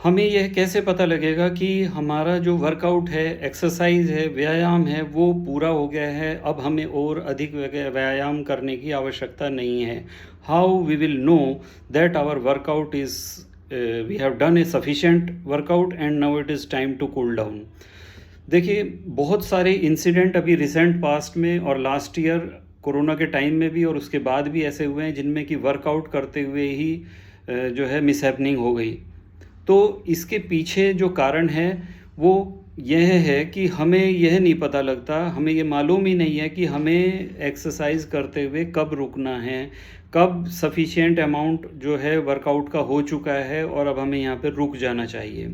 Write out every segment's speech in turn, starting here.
हमें यह कैसे पता लगेगा कि हमारा जो वर्कआउट है, एक्सरसाइज है, व्यायाम है, वो पूरा हो गया है, अब हमें और अधिक व्यायाम करने की आवश्यकता नहीं है? How we will know that our workout is we have done a sufficient workout and now it is time to cool down? देखिए, बहुत सारे इंसिडेंट अभी रिसेंट पास्ट में और लास्ट ईयर कोरोना के टाइम में भी और उसके बाद भी ऐसे हुए हैं जिनमें कि वर्कआउट करते हुए ही जो है मिसहैपनिंग हो गई। तो इसके पीछे जो कारण है वो यह है कि हमें यह नहीं पता लगता, हमें ये मालूम ही नहीं है कि हमें एक्सरसाइज करते हुए कब रुकना है, कब सफिशिएंट अमाउंट जो है वर्कआउट का हो चुका है और अब हमें यहाँ पे रुक जाना चाहिए।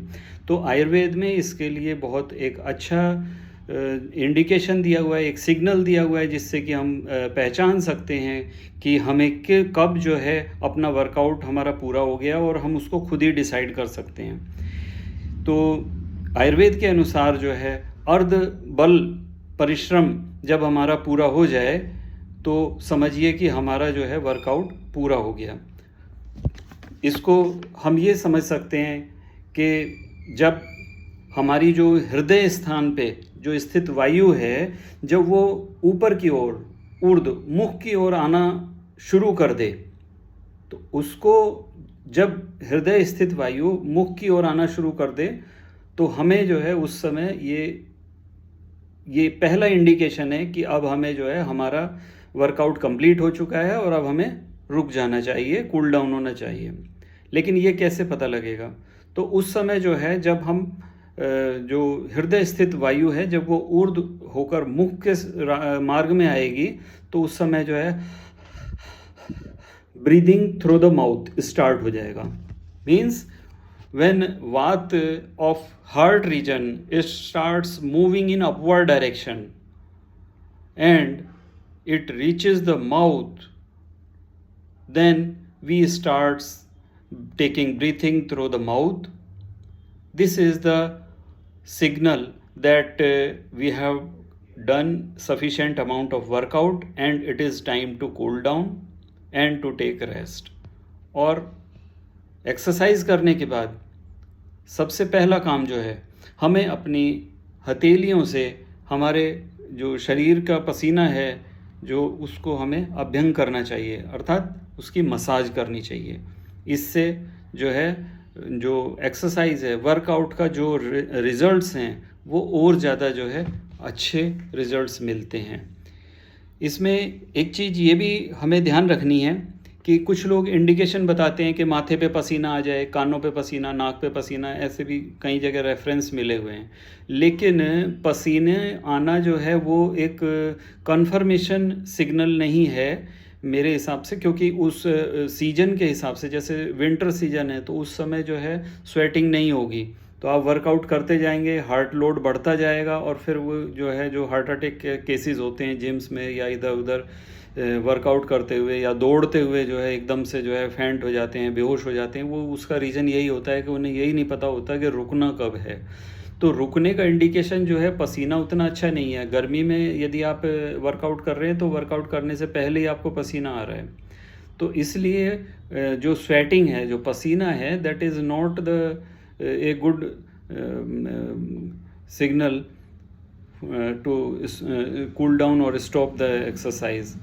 तो आयुर्वेद में इसके लिए बहुत एक अच्छा इंडिकेशन दिया हुआ है, एक सिग्नल दिया हुआ है जिससे कि हम पहचान सकते हैं कि हमें कब जो है अपना वर्कआउट हमारा पूरा हो गया और हम उसको खुद ही डिसाइड कर सकते हैं। तो आयुर्वेद के अनुसार जो है अर्ध बल परिश्रम जब हमारा पूरा हो जाए तो समझिए कि हमारा जो है वर्कआउट पूरा हो गया। इसको हम ये समझ सकते हैं कि जब हमारी जो हृदय स्थान पे जो स्थित वायु है, जब वो ऊपर की ओर ऊर्ध्व मुख की ओर आना शुरू कर दे, तो उसको जब हृदय स्थित वायु मुख की ओर आना शुरू कर दे तो हमें जो है उस समय ये पहला इंडिकेशन है कि अब हमें जो है हमारा वर्कआउट कंप्लीट हो चुका है और अब हमें रुक जाना चाहिए, कूल डाउन होना चाहिए। लेकिन ये कैसे पता लगेगा? तो उस समय जो है जब हम जो हृदय स्थित वायु है जब वो ऊर्ध्व होकर मुख के मार्ग में आएगी तो उस समय जो है breathing through the mouth start हो जाएगा। Means when vat of heart region it starts moving in upward direction and it reaches the mouth, then we starts taking breathing through the mouth. This is the signal that we have done sufficient amount of workout and it is time to cool down and to take rest. और exercise करने के बाद सबसे पहला काम जो है हमें अपनी हथेलियों से हमारे जो शरीर का पसीना है जो उसको हमें अभ्यंग करना चाहिए, अर्थात उसकी मसाज करनी चाहिए। इससे जो है जो एक्सरसाइज है वर्कआउट का जो रिजल्ट्स हैं वो और ज़्यादा जो है अच्छे रिजल्ट्स मिलते हैं। इसमें एक चीज़ ये भी हमें ध्यान रखनी है कि कुछ लोग इंडिकेशन बताते हैं कि माथे पे पसीना आ जाए, कानों पे पसीना, नाक पे पसीना, ऐसे भी कई जगह रेफरेंस मिले हुए हैं। लेकिन पसीने आना जो है वो एक कन्फर्मेशन सिग्नल नहीं है मेरे हिसाब से, क्योंकि उस सीजन के हिसाब से, जैसे विंटर सीजन है तो उस समय जो है स्वेटिंग नहीं होगी, तो आप वर्कआउट करते जाएंगे, हार्ट लोड बढ़ता जाएगा और फिर वो जो है जो हार्ट अटैक के केसेस होते हैं जिम्स में या इधर उधर वर्कआउट करते हुए या दौड़ते हुए जो है एकदम से जो है फेंट हो जाते हैं, बेहोश हो जाते हैं, वो उसका रीज़न यही होता है कि उन्हें यही नहीं पता होता कि रुकना कब है। तो रुकने का इंडिकेशन जो है पसीना उतना अच्छा नहीं है। गर्मी में यदि आप वर्कआउट कर रहे हैं तो वर्कआउट करने से पहले ही आपको पसीना आ रहा है, तो इसलिए जो स्वेटिंग है, जो पसीना है, that is not the a good signal to cool down और stop the exercise.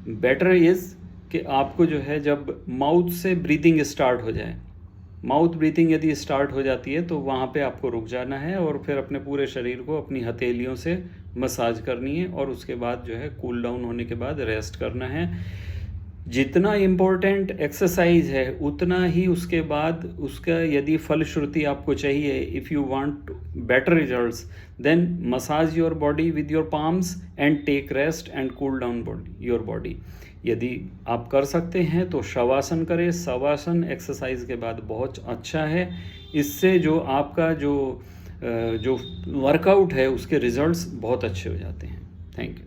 Better is कि आपको जो है जब माउथ से ब्रीदिंग स्टार्ट हो जाए, माउथ ब्रीथिंग यदि स्टार्ट हो जाती है तो वहाँ पे आपको रुक जाना है और फिर अपने पूरे शरीर को अपनी हथेलियों से मसाज करनी है और उसके बाद जो है कूल डाउन होने के बाद रेस्ट करना है। जितना इम्पोर्टेंट एक्सरसाइज है उतना ही उसके बाद उसका यदि फलश्रुति आपको चाहिए, if you want better results, then massage your body with your palms and take rest and cool down your body. यदि आप कर सकते हैं तो शवासन करें। शवासन एक्सरसाइज के बाद बहुत अच्छा है, इससे जो आपका जो वर्कआउट है उसके रिजल्ट्स बहुत अच्छे हो जाते हैं। Thank you.